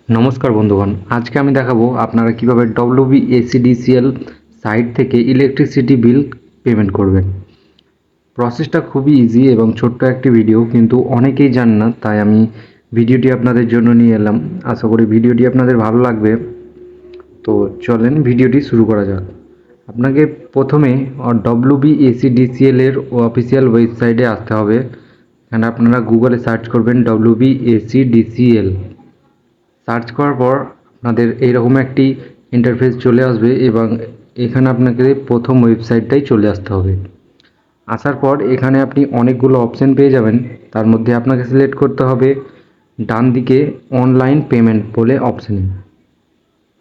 নমস্কার বন্ধুগণ, আজকে আমি দেখাবো আপনারা কিভাবে WBACDCL সাইট থেকে ইলেকট্রিসিটি বিল পেমেন্ট করবেন। প্রসেসটা খুবই ইজি এবং ছোট্ট একটি ভিডিও, কিন্তু অনেকেই জান না, তাই আমি ভিডিওটি আপনাদের জন্য নিয়ে এলাম। আশা করি ভিডিওটি আপনাদের ভালো লাগবে। তো চলেন ভিডিওটি শুরু করা যাক। আপনাকে প্রথমে WBACDCL এর অফিসিয়াল ওয়েবসাইটে আসতে হবে। এখানে আপনারা গুগলে সার্চ করবেন WBACDCL। সার্চ করার পর আপনাদের এইরকম একটি ইন্টারফেস চলে আসবে এবং এখানে আপনাকে প্রথম ওয়েবসাইটটাই চলে আসতে হবে। আসার পর এখানে আপনি অনেকগুলো অপশন পেয়ে যাবেন। তার মধ্যে আপনাকে সিলেক্ট করতে হবে ডান দিকে অনলাইন পেমেন্ট বলে অপশানে।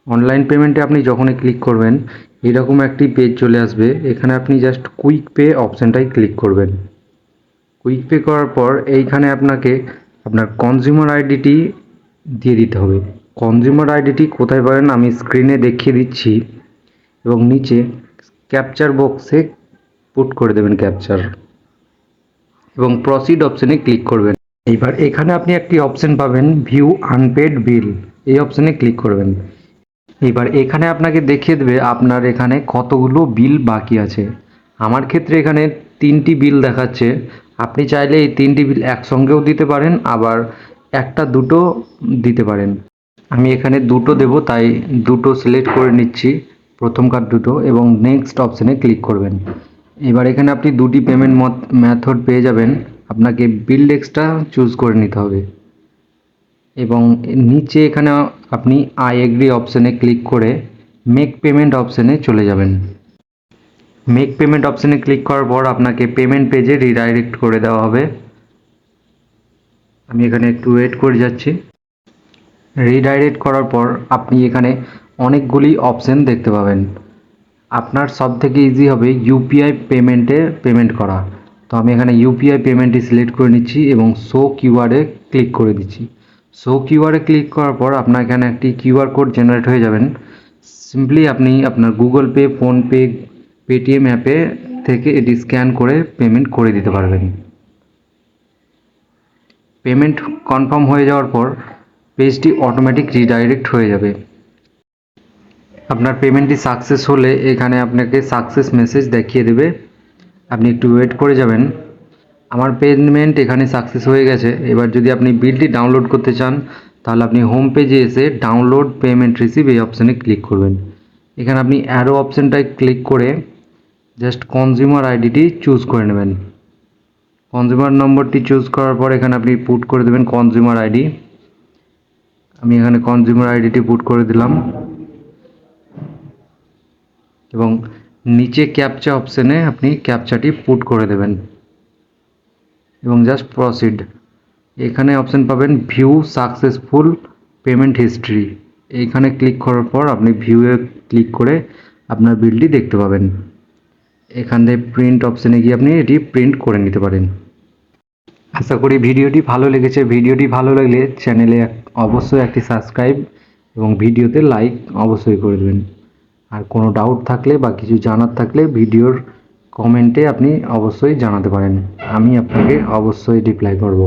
অনলাইন পেমেন্টে আপনি যখনই ক্লিক করবেন এরকম একটি পেজ চলে আসবে। এখানে আপনি জাস্ট কুইক পে অপশানটাই ক্লিক করবেন। কুইক পে করার পর এইখানে আপনাকে আপনার কনজিউমার আইডিটি দিয়ে দিতে হবে। কনজিউমার আইডিটি কোথায় পাবেন আমি স্ক্রিনে দেখিয়ে দিচ্ছি, এবং নিচে ক্যাপচার বক্সে পুট করে দেবেন ক্যাপচার এবং প্রসিড অপশানে ক্লিক করবেন। এইবার এখানে আপনি একটি অপশান পাবেন ভিউ আনপেড বিল, এই অপশানে ক্লিক করবেন। এবার এখানে আপনাকে দেখিয়ে দেবে আপনার এখানে কতগুলো বিল বাকি আছে। আমার ক্ষেত্রে এখানে 3টি বিল দেখাচ্ছে। আপনি চাইলে এই 3টি বিল একসঙ্গেও দিতে পারেন, আবার একটা দুটো দিতে পারেন। আমি এখানে দুটো দেব, তাই দুটো সিলেক্ট করে নিচ্ছি, প্রথম কার দুটো, এবং নেক্সট অপশানে ক্লিক করবেন। এবার এখানে আপনি দুটি পেমেন্ট মেথড পেয়ে যাবেন। আপনাকে বিল ডেস্কটা চুজ করে নিতে হবে এবং নিচে এখানে আপনি আই এগ্রি অপশানে ক্লিক করে মেক পেমেন্ট অপশানে চলে যাবেন। মেক পেমেন্ট অপশানে ক্লিক করার পর আপনাকে পেমেন্ট পেজে রিডাইরেক্ট করে দেওয়া হবে। আমি এখানে একটু ওয়েট করে যাচ্ছি। রিডাইরেক্ট করার পর আপনি এখানে অনেকগুলি অপশান দেখতে পাবেন। আপনার সবথেকে ইজি হবে ইউপিআই পেমেন্টে পেমেন্ট করা। তো আমি এখানে ইউপিআই পেমেন্টটি সিলেক্ট করে নিচ্ছি এবং শো কিউআরে ক্লিক করে দিচ্ছি। শো কিউআরে ক্লিক করার পর আপনার এখানে একটি কিউআর কোড জেনারেট হয়ে যাবেন। সিম্পলি আপনি আপনার গুগল পে, ফোনপে, পেটিএম অ্যাপে থেকে এটি স্ক্যান করে পেমেন্ট করে দিতে পারবেন। পেমেন্ট কনফার্ম হয়ে যাওয়ার পর পেজটি অটোমেটিক রিডাইরেক্ট হয়ে যাবে। আপনার পেমেন্টটি সাকসেস হলে এখানে আপনাকে সাকসেস মেসেজ দেখিয়ে দেবে। আপনি একটু ওয়েট করে যাবেন। আমার পেমেন্ট এখানে সাকসেস হয়ে গেছে। এবার যদি আপনি বিলটি ডাউনলোড করতে চান তাহলে আপনি হোম পেজে এসে ডাউনলোড পেমেন্ট রিসিভ এই অপশানে ক্লিক করবেন। এখানে আপনি অ্যারো অপশানটায় ক্লিক করে জাস্ট কনজিউমার আইডিটি চুজ করে নেবেন। কনজিউমার নম্বরটি চুজ করার পর এখানে আপনি পুট করে দেবেন কনজিউমার আইডি। আমি এখানে কনজিউমার আইডিটি পুট করে দিলাম এবং নিচে ক্যাপচা অপশানে আপনি ক্যাপচাটি পুট করে দেবেন এবং জাস্ট প্রসিড। এখানে অপশান পাবেন ভিউ সাকসেসফুল পেমেন্ট হিস্ট্রি। এইখানে ক্লিক করার পর আপনি ভিউয়ে ক্লিক করে আপনার বিলটি দেখতে পাবেন। এখান থেকে প্রিন্ট অপশানে গিয়ে আপনি এটি প্রিন্ট করে নিতে পারেন। আশা করি ভিডিওটি ভালো লেগেছে। ভিডিওটি ভালো লাগলে চ্যানেলে অবশ্যই একটি সাবস্ক্রাইব এবং ভিডিওতে লাইক অবশ্যই করে দেবেন। আর কোনো ডাউট থাকলে বা কিছু জানার থাকলে ভিডিওর কমেন্টে আপনি অবশ্যই জানাতে পারেন, আমি আপনাকে অবশ্যই রিপ্লাই করব।